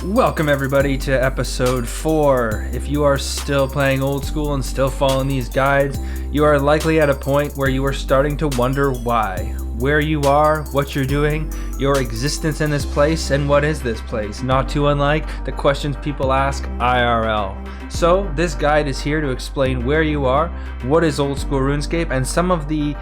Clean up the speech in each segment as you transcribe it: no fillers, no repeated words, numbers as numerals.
Welcome everybody to episode 4. If you are still playing old school and still following these guides, you are likely at a point where you are starting to wonder why. Where you are, what you're doing, your existence in this place, and what is this place? Not too unlike the questions people ask IRL. So this guide is here to explain where you are, what is old school RuneScape, and some of the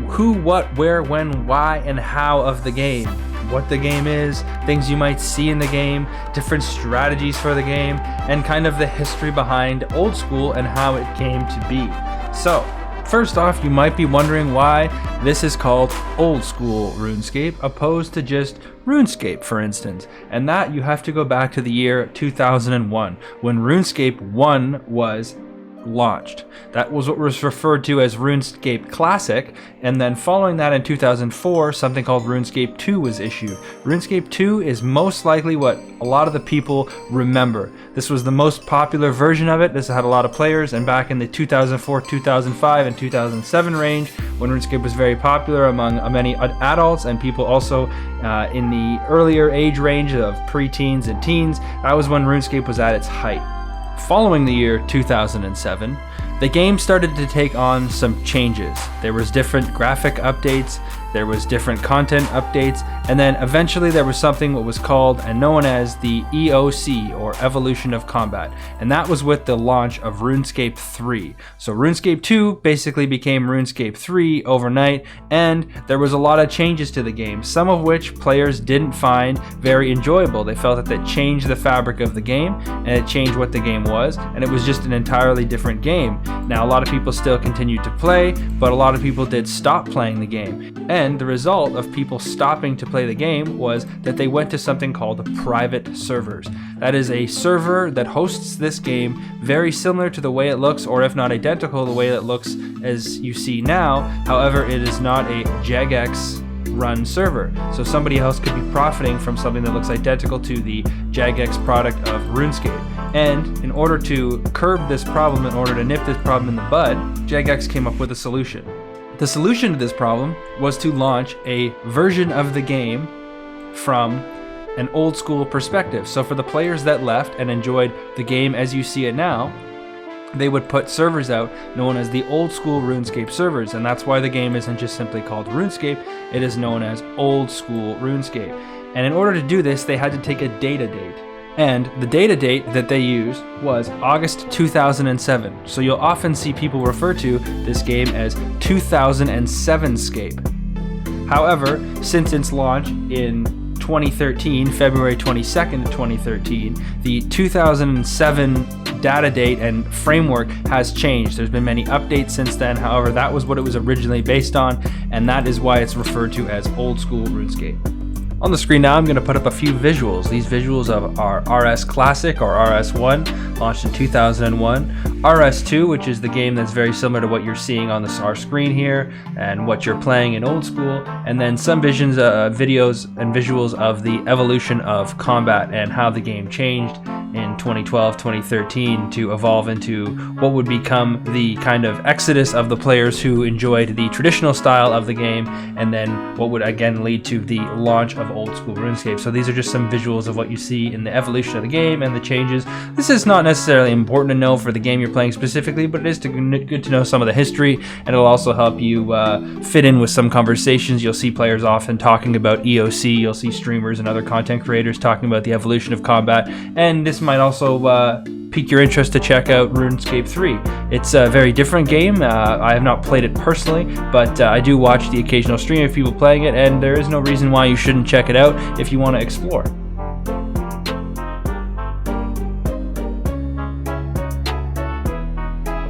who, what, where, when, why, and how of the game. What the game is, things you might see in the game, different strategies for the game, and kind of the history behind old school and how it came to be. So, first off, you might be wondering why this is called old school RuneScape opposed to just RuneScape, for instance. And that you have to go back to the year 2001 when RuneScape 1 was launched. That was what was referred to as RuneScape Classic, and then following that in 2004, something called RuneScape 2 was issued. RuneScape 2 is most likely what a lot of the people remember. This was the most popular version of it. This had a lot of players, and back in the 2004, 2005, and 2007 range, when RuneScape was very popular among many adults and people also in the earlier age range of preteens and teens, that was when RuneScape was at its height. Following the year 2007, the game started to take on some changes. There was different graphic updates, there was different content updates, and then eventually there was something what was called and known as the EOC, or Evolution of Combat, and that was with the launch of RuneScape 3. So RuneScape 2 basically became RuneScape 3 overnight, and there was a lot of changes to the game, some of which players didn't find very enjoyable. They felt that it changed the fabric of the game, and it changed what the game was, and it was just an entirely different game. Now, a lot of people still continued to play, but a lot of people did stop playing the game. And the result of people stopping to play the game was that they went to something called private servers. That is a server that hosts this game very similar to the way it looks, or if not identical, the way it looks as you see now. However, it is not a jagex run server. So somebody else could be profiting from something that looks identical to the jagex product of RuneScape. And in order to curb this problem, in order to nip this problem in the bud, jagex came up with a solution. The solution to this problem was to launch a version of the game from an old school perspective. So for the players that left and enjoyed the game as you see it now, they would put servers out known as the old school RuneScape servers, and that's why the game isn't just simply called RuneScape, it is known as old school RuneScape. And in order to do this, they had to take a data date. And the data date that they used was August 2007. So you'll often see people refer to this game as 2007scape. However, since its launch in 2013, February 22nd, 2013, the 2007 data date and framework has changed. There's been many updates since then. However, that was what it was originally based on, and that is why it's referred to as old school RuneScape. On the screen now, I'm going to put up a few visuals. These visuals of our RS Classic, or RS1, launched in 2001. RS2, which is the game that's very similar to what you're seeing on our screen here, and what you're playing in old school. And then some videos and visuals of the evolution of combat and how the game changed in 2012, 2013 to evolve into what would become the kind of exodus of the players who enjoyed the traditional style of the game, and then what would again lead to the launch of old school RuneScape. So these are just some visuals of what you see in the evolution of the game and the changes. This is not necessarily important to know for the game you're playing specifically, but it is good to know some of the history, and it'll also help you fit in with some conversations. You'll see players often talking about EOC, you'll see streamers and other content creators talking about the evolution of combat, and this might also pique your interest to check out RuneScape 3. It's a very different game. I have not played it personally, but I do watch the occasional stream of people playing it, and there is no reason why you shouldn't check it out if you want to explore.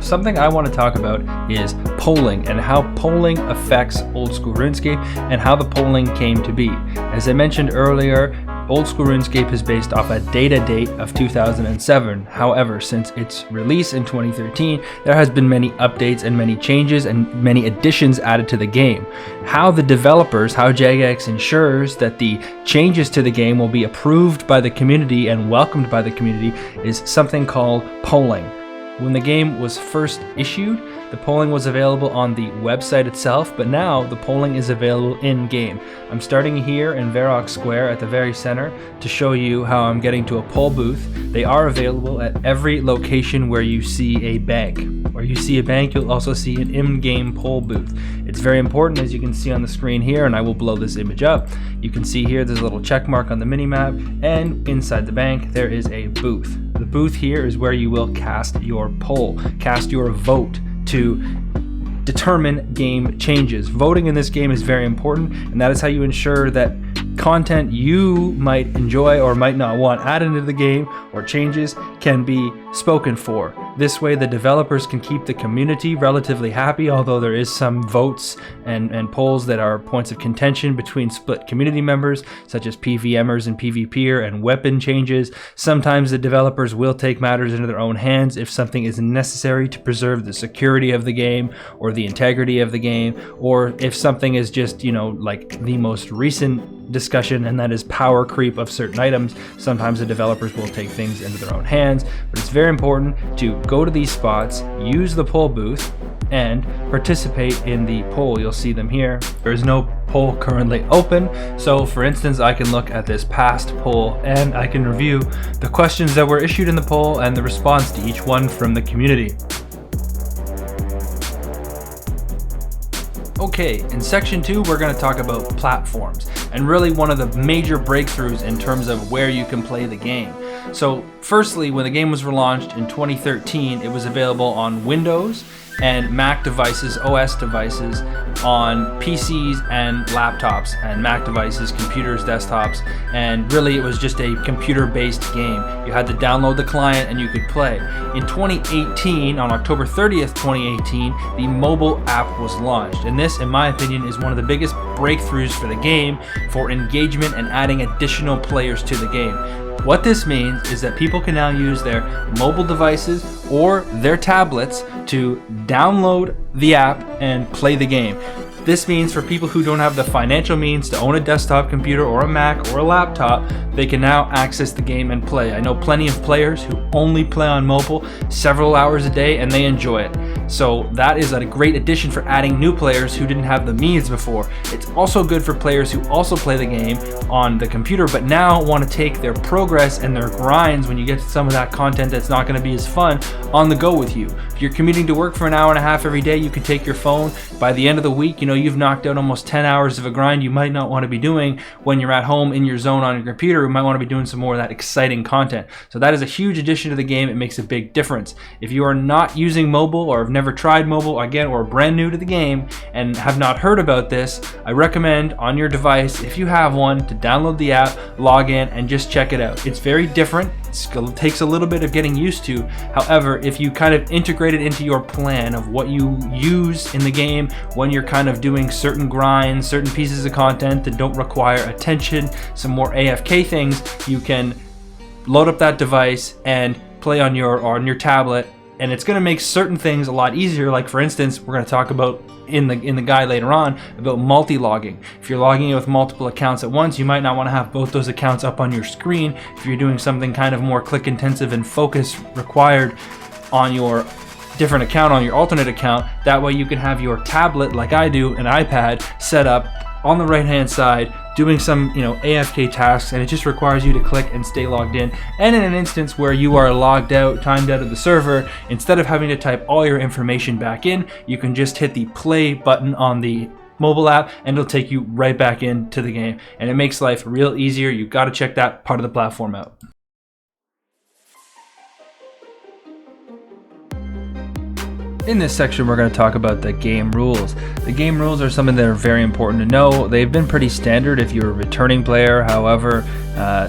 Something I want to talk about is polling and how polling affects old school RuneScape and how the polling came to be. As I mentioned earlier, old school RuneScape is based off a data date of 2007. However, since its release in 2013, there has been many updates and many changes and many additions added to the game. How the developers, how jagex ensures that the changes to the game will be approved by the community and welcomed by the community is something called polling. When the game was first issued, The polling was available on the website itself, but now the polling is available in-game. I'm starting here in Varrock Square at the very center to show you how I'm getting to a poll booth. They are available at every location where you see a bank. Where you see a bank, you'll also see an in-game poll booth. It's very important, as you can see on the screen here, and I will blow this image up. You can see here there's a little check mark on the mini-map, and inside the bank there is a booth. The booth here is where you will cast your poll, cast your vote to determine game changes. Voting in this game is very important, and that is how you ensure that content you might enjoy or might not want added into the game or changes can be spoken for. This way the developers can keep the community relatively happy, although there is some votes and polls that are points of contention between split community members, such as PVMers and PvPer and weapon changes. Sometimes the developers will take matters into their own hands if something is necessary to preserve the security of the game or the integrity of the game, or if something is just, like the most recent discussion, and that is power creep of certain items. Sometimes the developers will take things into their own hands, but it's very important to go to these spots, use the poll booth, and participate in the poll. You'll see them here. There is no poll currently open, so for instance I can look at this past poll and I can review the questions that were issued in the poll and the response to each one from the community. Okay, in section 2 we're going to talk about platforms, and really one of the major breakthroughs in terms of where you can play the game. So firstly, when the game was relaunched in 2013, it was available on Windows and Mac devices, OS devices, on PCs and laptops, and Mac devices, computers, desktops, and really it was just a computer-based game. You had to download the client and you could play. In 2018, on October 30th, 2018, the mobile app was launched, and this, in my opinion, is one of the biggest breakthroughs for the game for engagement and adding additional players to the game. What this means is that people can now use their mobile devices or their tablets to download the app and play the game. This means for people who don't have the financial means to own a desktop computer or a Mac or a laptop, they can now access the game and play. I know plenty of players who only play on mobile several hours a day and they enjoy it. So that is a great addition for adding new players who didn't have the means before. It's also good for players who also play the game on the computer but now want to take their progress and their grinds when you get to some of that content that's not going to be as fun on the go with you. If you're commuting to work for an hour and a half every day, you can take your phone. By the end of the week, you've knocked out almost 10 hours of a grind you might not want to be doing when you're at home in your zone on your computer. You might want to be doing some more of that exciting content. So that is a huge addition to the game. It makes a big difference. If you are not using mobile or have never tried mobile, again, or brand new to the game and have not heard about this, I recommend on your device, if you have one, to download the app, log in, and just check it out. It's very different. It takes a little bit of getting used to. However, if you kind of integrate it into your plan of what you use in the game when you're kind of doing certain grinds, certain pieces of content that don't require attention, some more AFK things, you can load up that device and play on your tablet, and it's going to make certain things a lot easier. Like for instance, we're going to talk about in the guide later on about multi-logging. If you're logging in with multiple accounts at once, you might not want to have both those accounts up on your screen. If you're doing something kind of more click intensive and focus required on your different account, on your alternate account, that way you can have your tablet, like I do, an iPad, set up on the right hand side doing some AFK tasks, and it just requires you to click and stay logged in. And in an instance where you are logged out, timed out of the server, instead of having to type all your information back in, you can just hit the play button on the mobile app and it'll take you right back into the game, and it makes life real easier. You've got to check that part of the platform out. In this section, we're going to talk about the game rules. The game rules are something that are very important to know. They've been pretty standard if you're a returning player. However,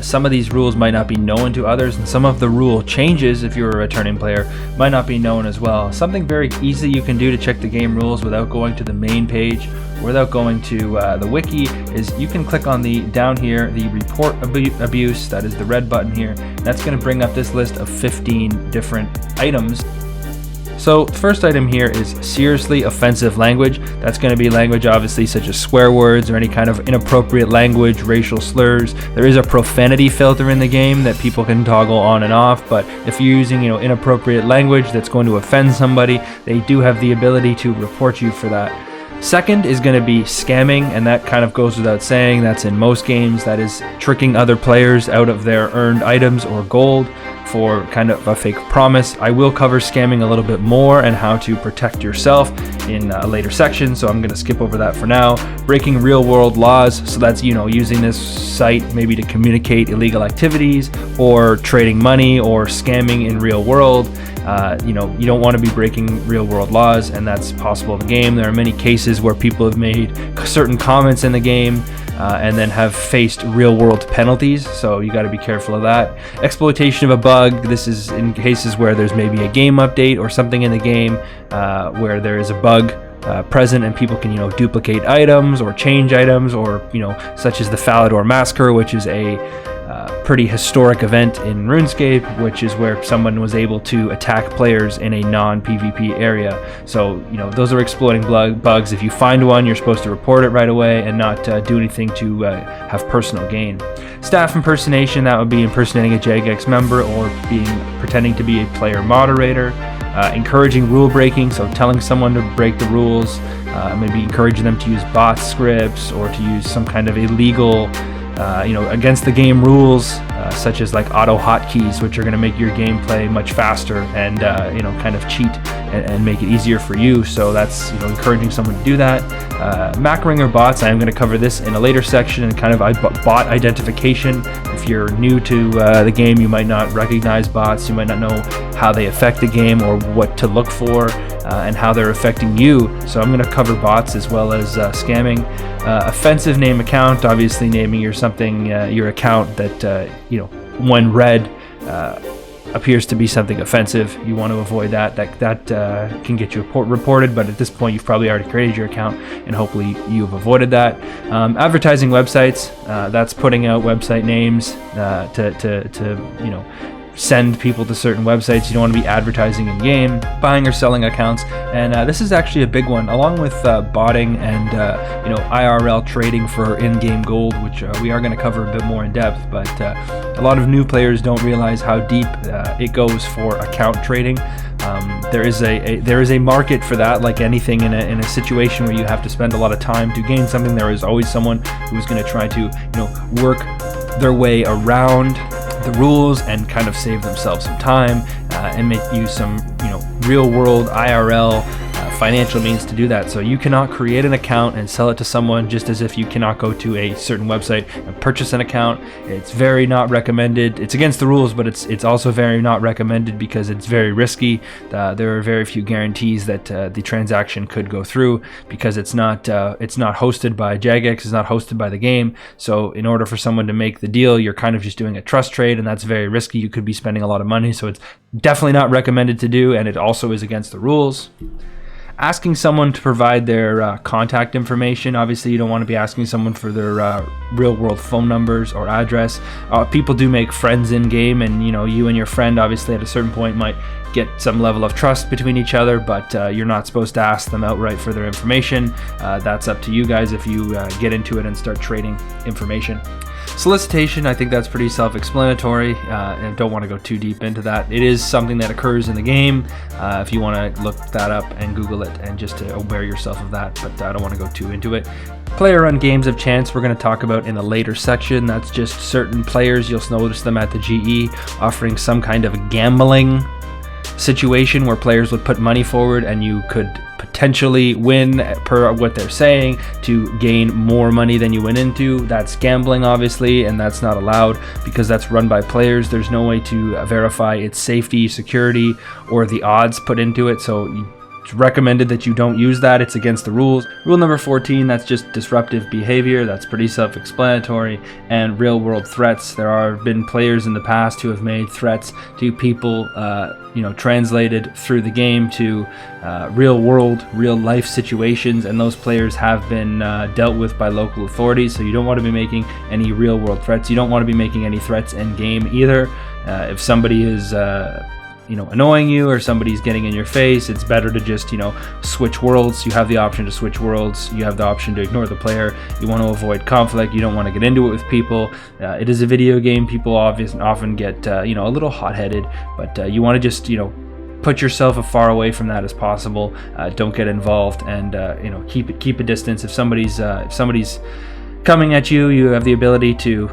some of these rules might not be known to others, and some of the rule changes, if you're a returning player, might not be known as well. Something very easy you can do to check the game rules without going to the main page, without going to the wiki, is you can click on down here, the report abuse, that is the red button here. That's going to bring up this list of 15 different items. So first item here is seriously offensive language. That's going to be language obviously such as swear words or any kind of inappropriate language, racial slurs. There is a profanity filter in the game that people can toggle on and off, but if you're using inappropriate language that's going to offend somebody, they do have the ability to report you for that. Second is going to be scamming, and that kind of goes without saying. That's in most games. That is tricking other players out of their earned items or gold for kind of a fake promise. I will cover scamming a little bit more and how to protect yourself in a later section, so I'm going to skip over that for now. Breaking real world laws, so that's using this site maybe to communicate illegal activities or trading money or scamming in real world. You don't want to be breaking real world laws, and that's possible in the game. There are many cases where people have made certain comments in the game and then have faced real world penalties, so you got to be careful of that. Exploitation of a bug, this is in cases where there's maybe a game update or something in the game where there is a bug present and people can duplicate items or change items, or such as the Falador Massacre, which is a pretty historic event in RuneScape, which is where someone was able to attack players in a non-PvP area. So those are exploiting bugs. If you find one, you're supposed to report it right away and not do anything to have personal gain. Staff impersonation, that would be impersonating a Jagex member or pretending to be a player moderator. Encouraging rule breaking, so telling someone to break the rules, maybe encouraging them to use bot scripts or to use some kind of illegal against the game rules, such as like auto hotkeys, which are going to make your gameplay much faster and kind of cheat and make it easier for you. So that's encouraging someone to do that. Macroing bots, I am going to cover this in a later section, and kind of bot identification. If you're new to the game, you might not recognize bots, you might not know how they affect the game or what to look for and how they're affecting you. So I'm going to cover bots as well as scamming. Offensive name account, obviously naming your account that when read appears to be something offensive. You want to avoid that. That can get you reported, but at this point you've probably already created your account and hopefully you've avoided that. Advertising websites, that's putting out website names to send people to certain websites. You don't want to be advertising in game. Buying or selling accounts, and this is actually a big one, along with botting and IRL trading for in-game gold, which we are going to cover a bit more in depth. But a lot of new players don't realize how deep it goes for account trading. There is a market for that. Like anything in a situation where you have to spend a lot of time to gain something, there is always someone who's going to try to work their way around the rules and kind of save themselves some time and use some real world IRL financial means to do that. So you cannot create an account and sell it to someone, just as if you cannot go to a certain website and purchase an account. It's very not recommended. It's against the rules, but it's also very not recommended because it's very risky. There are very few guarantees that the transaction could go through because it's not hosted by Jagex, it's not hosted by the game. So in order for someone to make the deal, you're kind of just doing a trust trade, and that's very risky. You could be spending a lot of money, so it's definitely not recommended to do, and it also is against the rules. Asking someone to provide their contact information. Obviously, you don't want to be asking someone for their real-world phone numbers or address. People do make friends in-game, and you and your friend obviously at a certain point might get some level of trust between each other, but you're not supposed to ask them outright for their information. That's up to you guys if you get into it and start trading information. Solicitation, I think that's pretty self-explanatory, and don't want to go too deep into that. It is something that occurs in the game. If you want to look that up and Google it and just to aware yourself of that, but I don't want to go too into it. Player-run games of chance we're going to talk about in a later section. That's just certain players, you'll notice them at the GE, offering some kind of gambling situation where players would put money forward and you could potentially win per what they're saying to gain more money than you went into. That's gambling, obviously, and that's not allowed because that's run by players. There's no way to verify its safety, security, or the odds put into it, so it's recommended that you don't use that. It's against the rules. Rule number 14, that's just disruptive behavior. That's pretty self-explanatory. And real-world threats. There have been players in the past who have made threats to people, translated through the game to real-world, real-life situations, and those players have been dealt with by local authorities. So you don't want to be making any real-world threats. You don't want to be making any threats in-game either. If somebody is annoying you, or somebody's getting in your face, it's better to just switch worlds. You have the option to switch worlds. You have the option to ignore the player. You want to avoid conflict. You don't want to get into it with people. It is a video game. People often get a little hot-headed, but you want to just put yourself as far away from that as possible. Don't get involved, and keep a distance. If somebody's coming at you, you have the ability to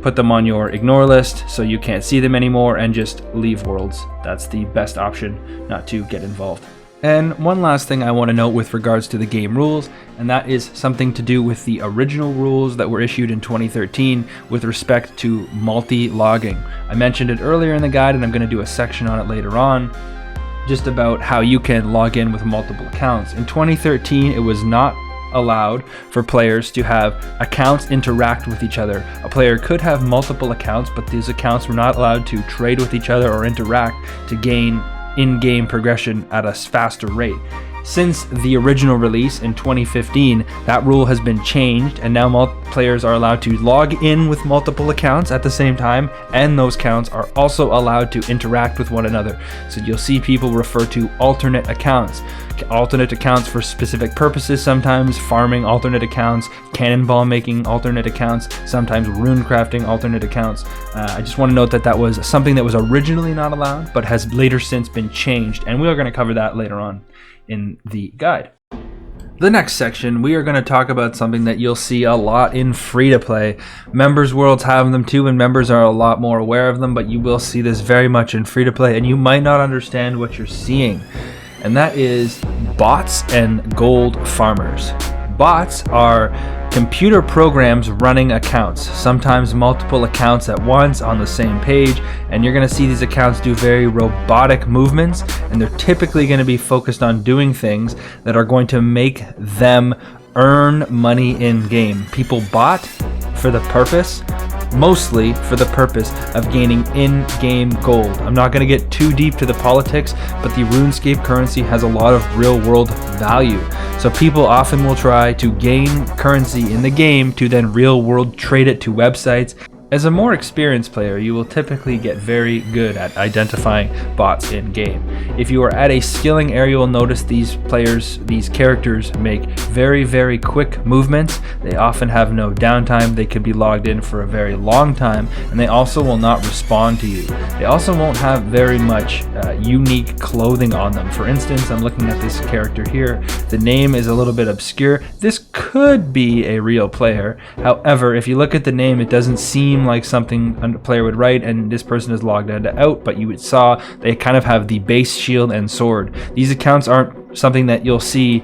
put them on your ignore list so you can't see them anymore, and just leave worlds. That's the best option, not to get involved. And one last thing I want to note with regards to the game rules, and that is something to do with the original rules that were issued in 2013 with respect to multi-logging. I mentioned it earlier in the guide, and I'm going to do a section on it later on, just about how you can log in with multiple accounts. In 2013, it was not allowed for players to have accounts interact with each other. A player could have multiple accounts, but these accounts were not allowed to trade with each other or interact to gain in-game progression at a faster rate. Since the original release in 2015, that rule has been changed, and now players are allowed to log in with multiple accounts at the same time, and those accounts are also allowed to interact with one another. So you'll see people refer to alternate accounts for specific purposes, sometimes farming alternate accounts, cannonball making alternate accounts, sometimes rune crafting alternate accounts. I just want to note that was something that was originally not allowed, but has later since been changed, and we are going to cover that later on in the guide. The next section, we are going to talk about something that you'll see a lot in free-to-play. Members worlds have them too, and members are a lot more aware of them, but you will see this very much in free-to-play, and you might not understand what you're seeing. And that is bots and gold farmers. Bots are computer programs running accounts, sometimes multiple accounts at once on the same page, and you're going to see these accounts do very robotic movements, and they're typically going to be focused on doing things that are going to make them earn money in game. People bot for the purpose, mostly for the purpose of gaining in-game gold. I'm not going to get too deep to the politics, but the RuneScape currency has a lot of real-world value. So people often will try to gain currency in the game to then real-world trade it to websites. As a more experienced player, you will typically get very good at identifying bots in game. If you are at a skilling area, you'll notice these characters make very, very quick movements. They often have no downtime. They could be logged in for a very long time, and they also will not respond to you. They also won't have very much unique clothing on them. For instance, I'm looking at this character here. The name is a little bit obscure. This could be a real player. However, if you look at the name, it doesn't seem like something a player would write, and this person is logged out, but you saw they kind of have the base shield and sword. These accounts aren't something that you'll see,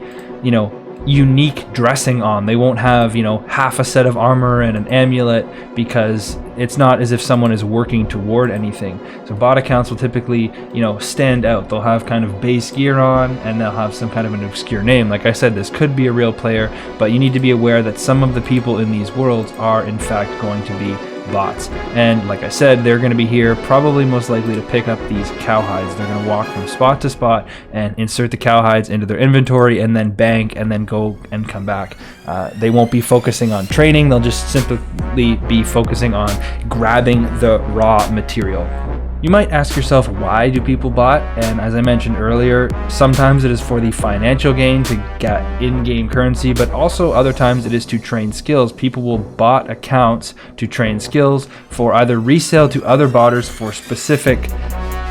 unique dressing on. They won't have, half a set of armor and an amulet, because it's not as if someone is working toward anything. So bot accounts will typically, stand out. They'll have kind of base gear on, and they'll have some kind of an obscure name. Like I said, this could be a real player, but you need to be aware that some of the people in these worlds are in fact going to be bots. And like I said, they're going to be here probably most likely to pick up these cowhides. They're going to walk from spot to spot and insert the cowhides into their inventory, and then bank, and then go and come back. They won't be focusing on training. They'll just simply be focusing on grabbing the raw material. You might ask yourself, why do people bot? And as I mentioned earlier, sometimes it is for the financial gain to get in-game currency, but also other times it is to train skills. People will bot accounts to train skills for either resale to other botters for specific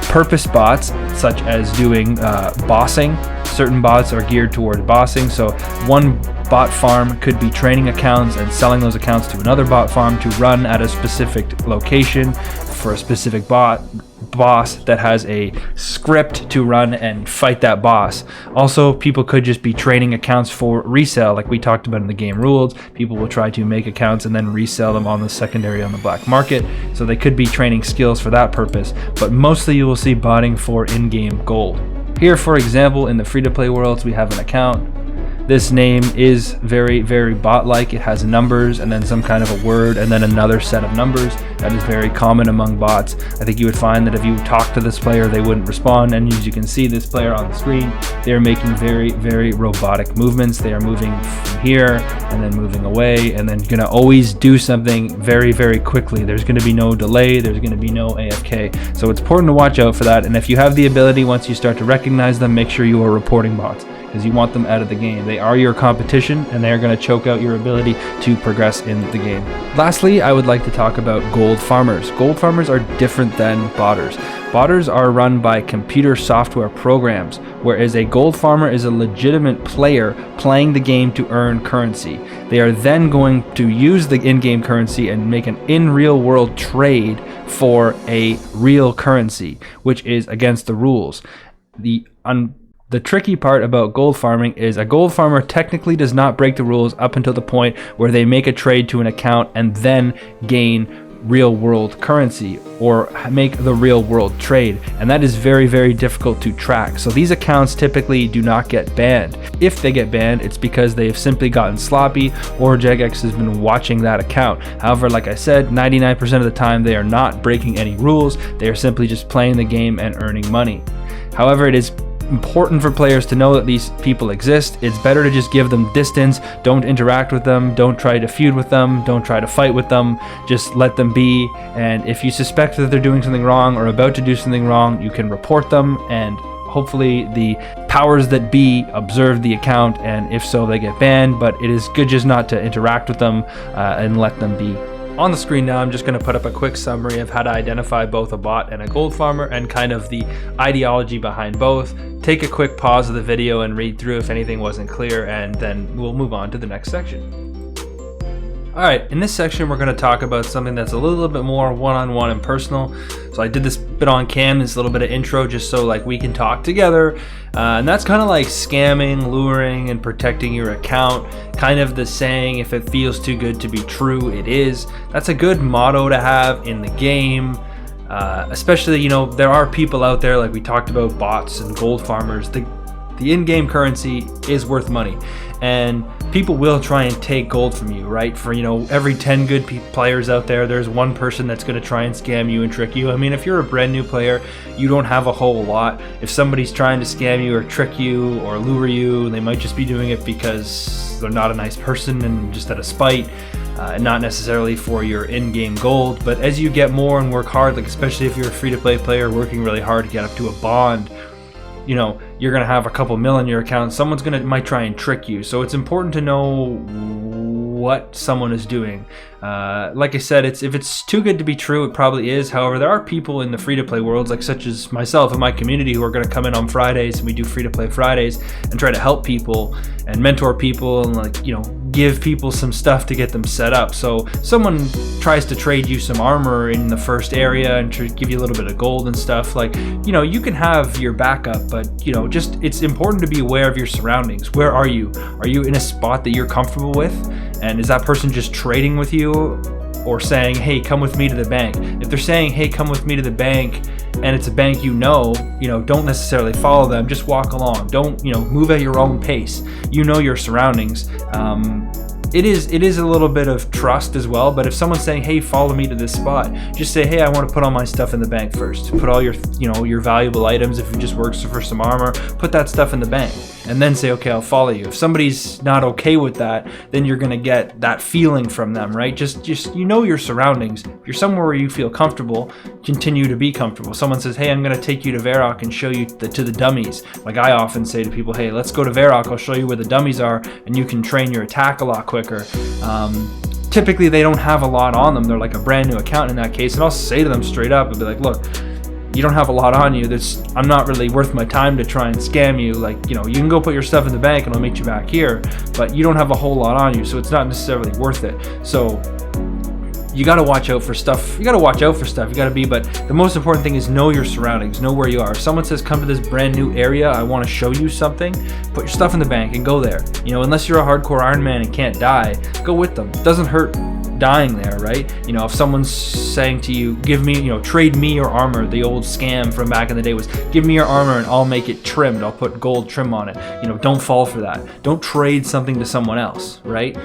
purpose bots, such as doing bossing. Certain bots are geared towards bossing, so one bot farm could be training accounts and selling those accounts to another bot farm to run at a specific location for a specific boss that has a script to run and fight that boss. Also, people could just be training accounts for resale, like we talked about in the game rules. People will try to make accounts and then resell them on the secondary on the black market, so they could be training skills for that purpose, but mostly you will see botting for in-game gold. Here, for example, in the free-to-play worlds, we have an account. This name is very, very bot-like. It has numbers and then some kind of a word and then another set of numbers. That is very common among bots. I think you would find that if you talk to this player, they wouldn't respond. And as you can see, this player on the screen, they are making very, very robotic movements. They are moving from here and then moving away and then gonna always do something very, very quickly. There's gonna be no delay. There's gonna be no AFK. So it's important to watch out for that. And if you have the ability, once you start to recognize them, make sure you are reporting bots, because you want them out of the game. They are your competition and they are going to choke out your ability to progress in the game. Lastly, I would like to talk about gold farmers. Gold farmers are different than botters. Botters are run by computer software programs, whereas a gold farmer is a legitimate player playing the game to earn currency. They are then going to use the in-game currency and make an in-real world trade for a real currency, which is against the rules. The tricky part about gold farming is a gold farmer technically does not break the rules up until the point where they make a trade to an account and then gain real world currency or make the real world trade, and that is very, very difficult to track. So these accounts typically do not get banned. If they get banned, it's because they have simply gotten sloppy or Jagex has been watching that account. However, like I said, 99% of the time they are not breaking any rules. They are simply just playing the game and earning money. However, it is important for players to know that these people exist. It's better to just give them distance. Don't interact with them. Don't try to feud with them. Don't try to fight with them. Just let them be. And if you suspect that they're doing something wrong or about to do something wrong, you can report them, and hopefully the powers that be observe the account, and if so, they get banned. But it is good just not to interact with them and let them be. On the screen now, I'm just going to put up a quick summary of how to identify both a bot and a gold farmer and kind of the ideology behind both. Take a quick pause of the video and read through if anything wasn't clear, and then we'll move on to the next section. Alright, in this section we're going to talk about something that's a little bit more one-on-one and personal. So I did this bit on cam, this little bit of intro just so like we can talk together. And that's kind of like scamming, luring, and protecting your account. Kind of the saying, if it feels too good to be true, it is. That's a good motto to have in the game. Especially, you know, there are people out there, like we talked about, bots and gold farmers. The in-game currency is worth money, and people will try and take gold from you, right? For, you know, every 10 good players out there, there's one person that's going to try and scam you and trick you. I mean, if you're a brand new player, you don't have a whole lot. If somebody's trying to scam you or trick you or lure you, they might just be doing it because they're not a nice person and just out of spite. Not necessarily for your in-game gold. But as you get more and work hard, like especially if you're a free-to-play player working really hard to get up to a bond, you know, you're gonna have a couple mil in your account. Someone's might try and trick you. So it's important to know what someone is doing. Like I said, if it's too good to be true, it probably is. However, there are people in the free-to-play worlds, like such as myself and my community, who are going to come in on Fridays, and we do free-to-play Fridays and try to help people and mentor people and, like, you know, give people some stuff to get them set up. So someone tries to trade you some armor in the first area and to give you a little bit of gold and stuff, like, you know, you can have your backup, but, you know, just it's important to be aware of your surroundings. Where are you? Are you in a spot that you're comfortable with? And is that person just trading with you or saying, hey, come with me to the bank? If they're saying, hey, come with me to the bank, and it's a bank you know, don't necessarily follow them. Just walk along. Don't, move at your own pace. You know your surroundings. It is a little bit of trust as well, but if someone's saying, hey, follow me to this spot, just say, hey, I want to put all my stuff in the bank first. Put all your, your valuable items. If it just works for some armor, put that stuff in the bank, and then say, okay, I'll follow you. If somebody's not okay with that, then you're going to get that feeling from them, right? Just your surroundings. If you're somewhere where you feel comfortable, continue to be comfortable. Someone says, hey, I'm going to take you to Varrock and show you to the dummies. Like I often say to people, hey, let's go to Varrock. I'll show you where the dummies are, and you can train your attack a lot quicker. Typically they don't have a lot on them. They're like a brand new account in that case, and I'll say to them straight up, I'll be like, look, you don't have a lot on you. I'm not really worth my time to try and scam you. Like, you can go put your stuff in the bank and I'll meet you back here, but you don't have a whole lot on you, so it's not necessarily worth it. So you got to watch out for stuff. You got to be, but the most important thing is know your surroundings, know where you are. If someone says, come to this brand new area, I want to show you something, put your stuff in the bank and go there. Unless you're a hardcore Iron Man and can't die, go with them. It doesn't hurt dying there, right? You know, if someone's saying to you, give me, you know, trade me your armor, the old scam from back in the day was, give me your armor and I'll make it trimmed, I'll put gold trim on it. You know, don't fall for that. Don't trade something to someone else, right?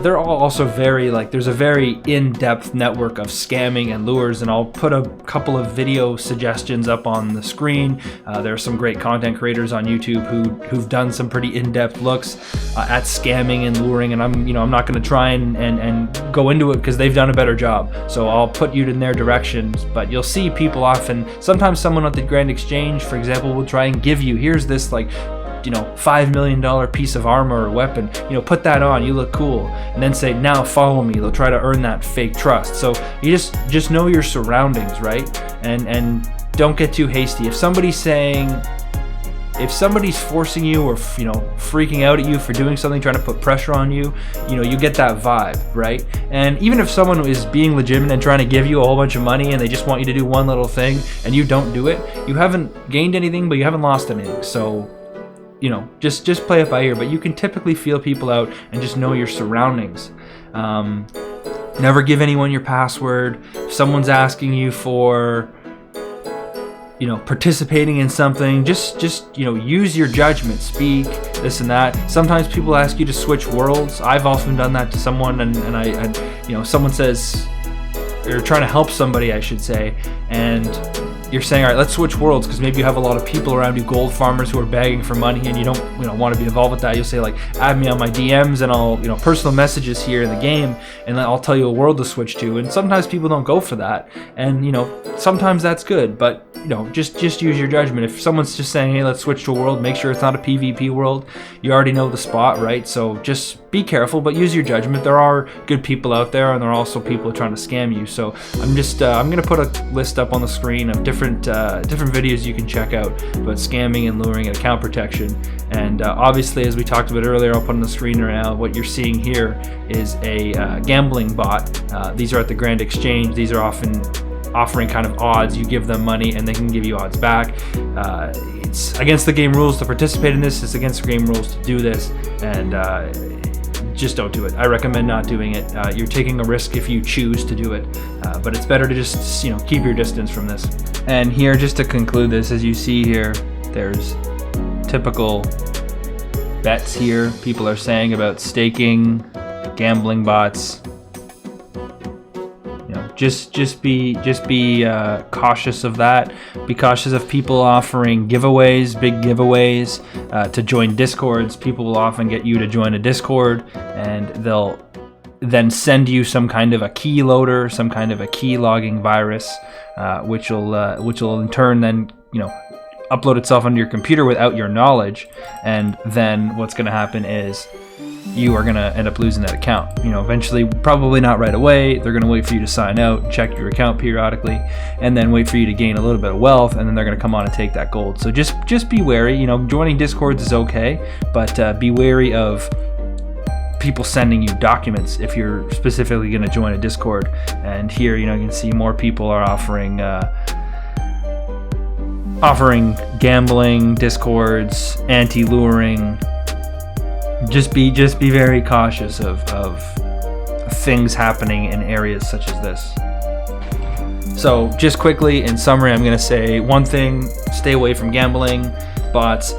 They're all also very, like, there's a very in-depth network of scamming and lures, and I'll put a couple of video suggestions up on the screen. There are some great content creators on YouTube who've done some pretty in-depth looks at scamming and luring, and I'm not going to try and go into it because they've done a better job. So I'll put you in their directions, but you'll see people often, sometimes someone at the Grand Exchange, for example, will try and give you, here's this like, you know, $5 million piece of armor or weapon, you know, put that on, you look cool, and then say, now follow me. They'll try to earn that fake trust. So you just know your surroundings, right? And don't get too hasty. If somebody's forcing you or, you know, freaking out at you for doing something, trying to put pressure on you, you know, you get that vibe, right? And even if someone is being legitimate and trying to give you a whole bunch of money and they just want you to do one little thing and you don't do it, you haven't gained anything, but you haven't lost anything. So, you know, just play it by ear. But you can typically feel people out and just know your surroundings. Never give anyone your password. If someone's asking you for, you know, participating in something, just you know, use your judgment, speak this and that. Sometimes people ask you to switch worlds. I've often done that to someone, and I you know, someone says, you're trying to help somebody, I should say, and you're saying, all right, let's switch worlds, because maybe you have a lot of people around you, gold farmers who are begging for money, and you don't, you know, want to be involved with that. You'll say, like, add me on my DMs, and I'll, you know, personal messages here in the game, and I'll tell you a world to switch to. And sometimes people don't go for that, and, you know, sometimes that's good, but, you know, just use your judgment. If someone's just saying, hey, let's switch to a world, make sure it's not a PvP world. You already know the spot, right? So just be careful, but use your judgment. There are good people out there, and there are also people trying to scam you. So I'm just I'm gonna put a list up on the screen of different videos you can check out about scamming and luring and account protection. And obviously, as we talked about earlier, I'll put on the screen right now. What you're seeing here is a gambling bot. These are at the Grand Exchange. These are often offering kind of odds. You give them money and they can give you odds back. It's against the game rules to participate in this. It's against the game rules to do this, and just don't do it. I recommend not doing it. You're taking a risk if you choose to do it, but it's better to just, you know, keep your distance from this. And here, just to conclude this, as you see here, there's typical bets here people are saying about staking, gambling bots. You know, just be cautious of that. Be cautious of people offering giveaways, big giveaways, to join Discords. People will often get you to join a Discord, and they'll then send you some kind of a key loader, some kind of a key logging virus, which will in turn then, you know, upload itself onto your computer without your knowledge. And then what's going to happen is you are going to end up losing that account. You know, eventually, probably not right away. They're going to wait for you to sign out, check your account periodically, and then wait for you to gain a little bit of wealth, and then they're going to come on and take that gold. So just be wary. You know, joining Discords is okay, but be wary of people sending you documents if you're specifically going to join a Discord. And here, you know, you can see more people are offering gambling Discords, anti-luring. Just be very cautious of things happening in areas such as this. So just quickly, in summary, I'm going to say one thing: stay away from gambling bots.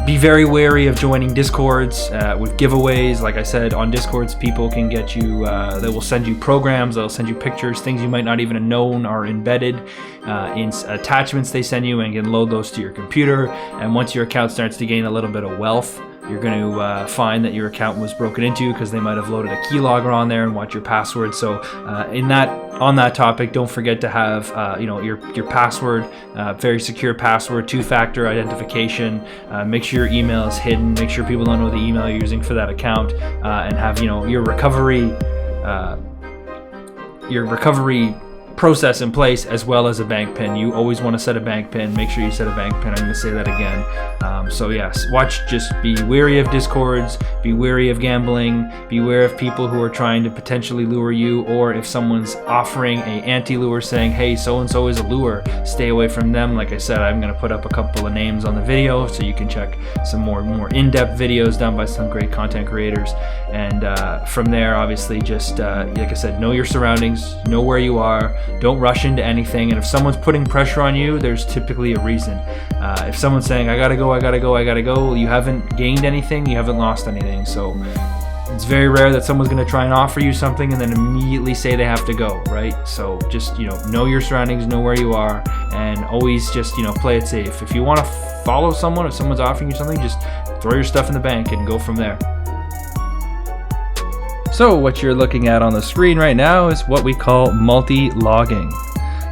Be very wary of joining Discords with giveaways. Like I said, on Discords, people can get you, they will send you programs, they'll send you pictures, things you might not even have known are embedded in attachments they send you, and you can load those to your computer. And once your account starts to gain a little bit of wealth, you're going to find that your account was broken into because they might have loaded a keylogger on there and want your password. So on that topic, don't forget to have your password, very secure password, two-factor identification. Make sure your email is hidden. Make sure people don't know the email you're using for that account, and have your recovery process in place, as well as a bank pin. You always want to set a bank pin. Make sure you set a bank pin. I'm going to say that again. So yes, just be wary of discords, be wary of gambling, be wary of people who are trying to potentially lure you, or if someone's offering a anti-lure saying, hey, so-and-so is a lure, stay away from them. Like I said, I'm going to put up a couple of names on the video so you can check some more in-depth videos done by some great content creators. And from there, obviously, just like I said, know your surroundings, know where you are, don't rush into anything. And if someone's putting pressure on you, there's typically a reason. If someone's saying, I gotta go, you haven't gained anything, you haven't lost anything. So it's very rare that someone's going to try and offer you something and then immediately say they have to go, right? So just, know your surroundings, know where you are, and always just, play it safe. If you want to follow someone, if someone's offering you something, just throw your stuff in the bank and go from there. So what you're looking at on the screen right now is what we call multi-logging.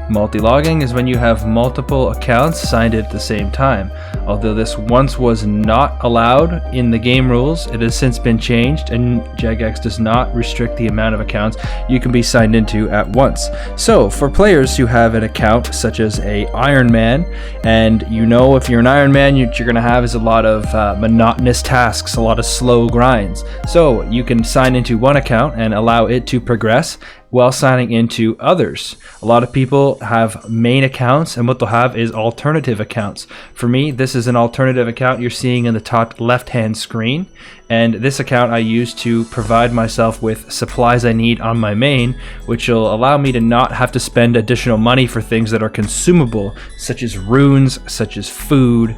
Multi-logging is when you have multiple accounts signed at the same time. Although this once was not allowed in the game rules, it has since been changed, and Jagex does not restrict the amount of accounts you can be signed into at once. So for players who have an account such as a Iron Man, and if you're an Iron Man, what you're going to have is a lot of monotonous tasks, a lot of slow grinds. So you can sign into one account and allow it to progress while signing into others. A lot of people have main accounts, and what they'll have is alternative accounts. For me, this is an alternative account you're seeing in the top left-hand screen, and this account I use to provide myself with supplies I need on my main, which will allow me to not have to spend additional money for things that are consumable, such as runes, such as food,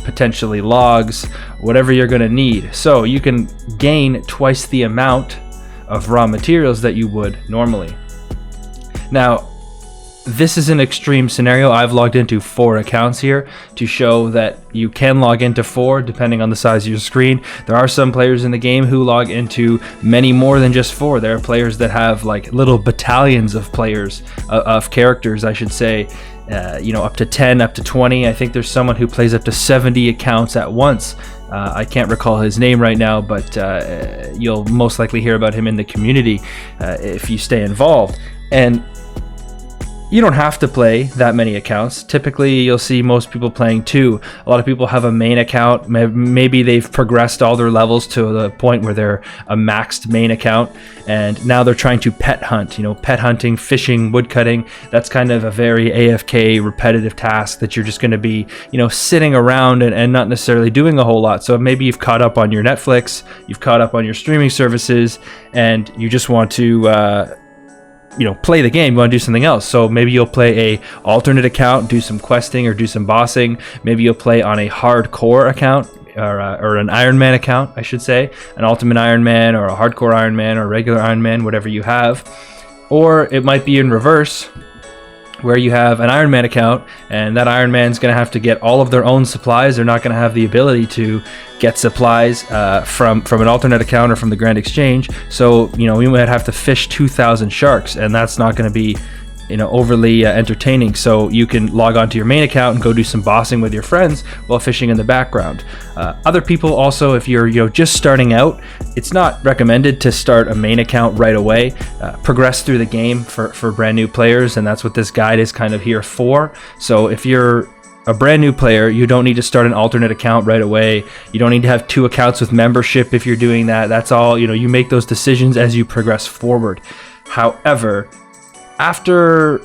potentially logs, whatever you're going to need. So you can gain twice the amount of raw materials that you would normally. Now, this is an extreme scenario. I've logged into 4 accounts here to show that you can log into 4 depending on the size of your screen. There are some players in the game who log into many more than just 4. There are players that have like little battalions of players, of characters, I should say, up to 10, up to 20. I think there's someone who plays up to 70 accounts at once. I can't recall his name right now, but you'll most likely hear about him in the community if you stay involved. And you don't have to play that many accounts. Typically, you'll see most people playing 2. A lot of people have a main account. Maybe they've progressed all their levels to the point where they're a maxed main account, and now they're trying to pet hunt. Pet hunting, fishing, woodcutting, that's kind of a very AFK repetitive task that you're just going to be, sitting around and not necessarily doing a whole lot. So maybe you've caught up on your Netflix, you've caught up on your streaming services, and you just want to play the game, you want to do something else. So maybe you'll play a alternate account, do some questing or do some bossing. Maybe you'll play on a hardcore account, or an Iron Man account, I should say, an Ultimate Iron Man or a hardcore Iron Man or a regular Iron Man, whatever you have. Or it might be in reverse, where you have an Iron Man account, and that Iron Man's going to have to get all of their own supplies. They're not going to have the ability to get supplies from an alternate account or from the Grand Exchange. So, we might have to fish 2,000 sharks, and that's not going to be, overly entertaining. So you can log on to your main account and go do some bossing with your friends while fishing in the background. Other people also, if you're just starting out, it's not recommended to start a main account right away. Progress through the game for brand new players, and that's what this guide is kind of here for. So if you're a brand new player, you don't need to start an alternate account right away. You don't need to have 2 accounts with membership if you're doing that. That's all, you make those decisions as you progress forward. However, after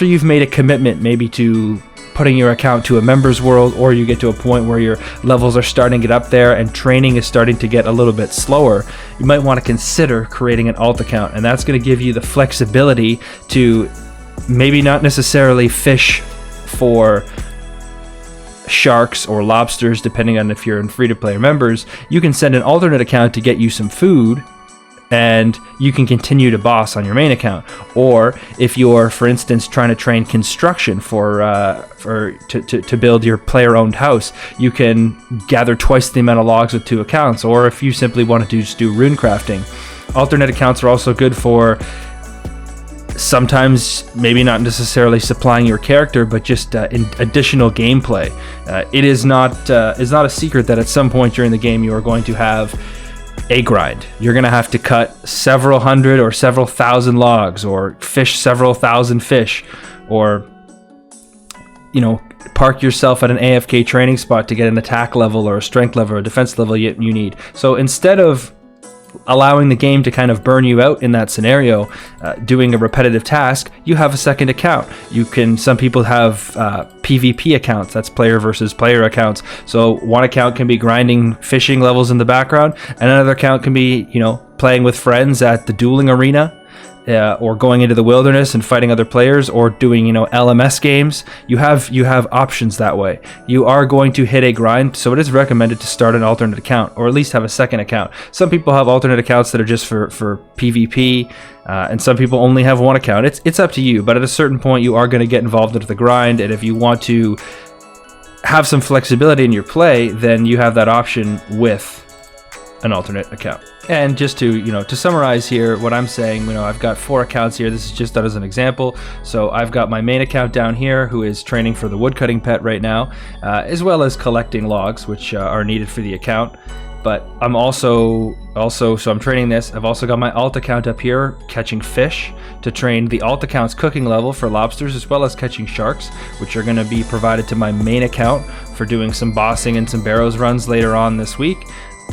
you've made a commitment maybe to putting your account to a members world, or you get to a point where your levels are starting to get up there and training is starting to get a little bit slower, you might want to consider creating an alt account, and that's going to give you the flexibility to maybe not necessarily fish for sharks or lobsters, depending on if you're in free-to-play members. You can send an alternate account to get you some food, and you can continue to boss on your main account. Or if you're, for instance, trying to train construction to build your player-owned house, you can gather twice the amount of logs with 2 accounts. Or if you simply want to just do rune crafting, alternate accounts are also good for sometimes maybe not necessarily supplying your character, but just additional gameplay. It is not a secret that at some point during the game you are going to have a grind. You're going to have to cut several hundred or several thousand logs, or fish several thousand fish, or, you know, park yourself at an AFK training spot to get an attack level or a strength level or a defense level you need. So instead of allowing the game to kind of burn you out in that scenario, doing a repetitive task, you have a second account. Some people have PvP accounts, that's player versus player accounts. So one account can be grinding fishing levels in the background, and another account can be, you know, playing with friends at the dueling arena, or going into the wilderness and fighting other players, or doing, you know, LMS games. You have options that way. You are going to hit a grind, so it is recommended to start an alternate account, or at least have a second account. Some people have alternate accounts that are just for PvP, and some people only have one account. It's up to you, but at a certain point you are going to get involved into the grind, and if you want to have some flexibility in your play, then you have that option with an alternate account. And just to summarize here what I'm saying, you know, I've got 4 accounts here. This is just done as an example. So I've got my main account down here, who is training for the woodcutting pet right now, as well as collecting logs, which are needed for the account. But I'm also so I'm training this. I've also got my alt account up here, catching fish, to train the alt account's cooking level for lobsters, as well as catching sharks, which are going to be provided to my main account for doing some bossing and some barrows runs later on this week.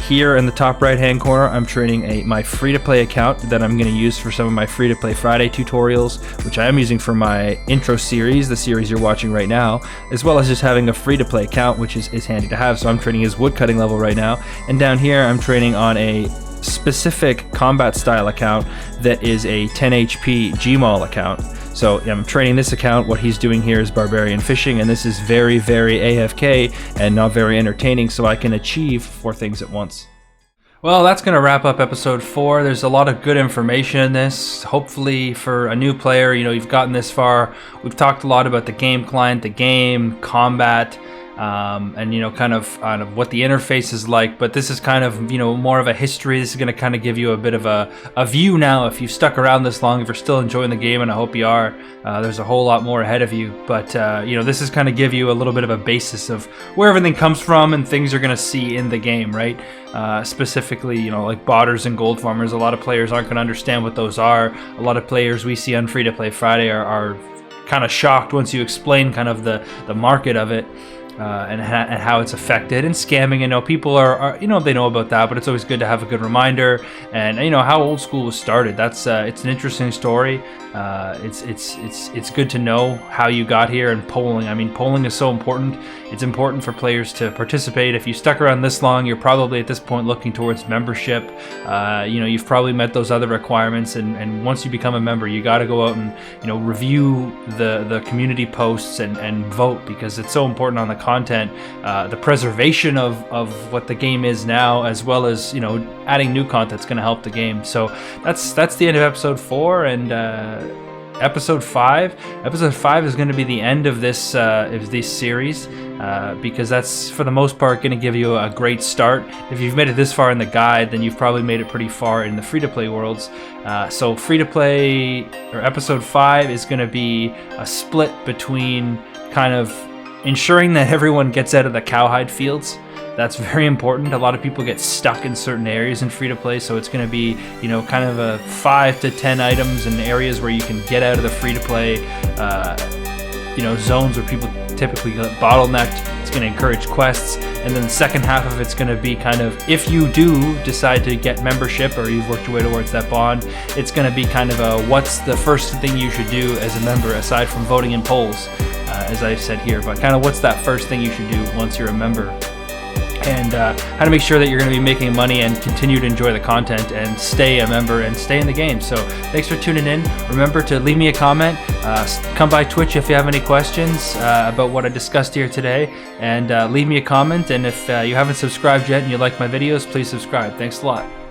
Here in the top right hand corner, I'm training my free-to-play account that I'm going to use for some of my free-to-play Friday tutorials, which I am using for my intro series, the series you're watching right now, as well as just having a free-to-play account, which is handy to have. So I'm training his woodcutting level right now, and down here I'm training on a specific combat style account that is a 10 HP Gmaul account. So I'm training this account. What he's doing here is barbarian fishing, and this is very, very AFK and not very entertaining, so I can achieve 4 things at once. Well, that's going to wrap up episode 4. There's a lot of good information in this. Hopefully for a new player, you know, you've gotten this far. We've talked a lot about the game client, the game, combat, and, you know, kind of what the interface is like, but this is kind of, you know, more of a history. This is going to kind of give you a bit of a view now. If you've stuck around this long, if you're still enjoying the game, and I hope you are, there's a whole lot more ahead of you, but you know, this is kind of give you a little bit of a basis of where everything comes from and things you're going to see in the game, right? Specifically, you know, like botters and gold farmers. A lot of players aren't going to understand what those are. A lot of players we see on Free to Play Friday are kind of shocked once you explain kind of the market of it. And how it's affected, and scamming. You know, people are, you know, they know about that, but it's always good to have a good reminder. And, you know, how old school was started. That's it's an interesting story. It's good to know how you got here. And polling, I mean, polling is so important. It's important for players to participate. If you stuck around this long, you're probably at this point looking towards membership. You know, you've probably met those other requirements, and once you become a member, you got to go out and, you know, review the community posts and vote, because it's so important on the content, the preservation of what the game is now, as well as, you know, adding new content that's going to help the game. So that's the end of episode 4, and episode 5 is going to be the end of this series, because that's for the most part going to give you a great start. If you've made it this far in the guide, then you've probably made it pretty far in the free-to-play worlds. So free-to-play, or episode 5, is going to be a split between kind of ensuring that everyone gets out of the cowhide fields. That's very important. A lot of people get stuck in certain areas in free-to-play, so it's going to be, you know, kind of a 5 to 10 items and areas where you can get out of the free-to-play, you know, zones where people typically get bottlenecked. It's going to encourage quests, and then the second half of it's going to be kind of, if you do decide to get membership or you've worked your way towards that bond, it's going to be kind of a what's the first thing you should do as a member, aside from voting in polls, as I've said here, but kind of what's that first thing you should do once you're a member. And how to make sure that you're going to be making money and continue to enjoy the content and stay a member and stay in the game. So thanks for tuning in. Remember to leave me a comment. Come by Twitch if you have any questions about what I discussed here today, and leave me a comment. And if you haven't subscribed yet and you like my videos, please subscribe. Thanks a lot.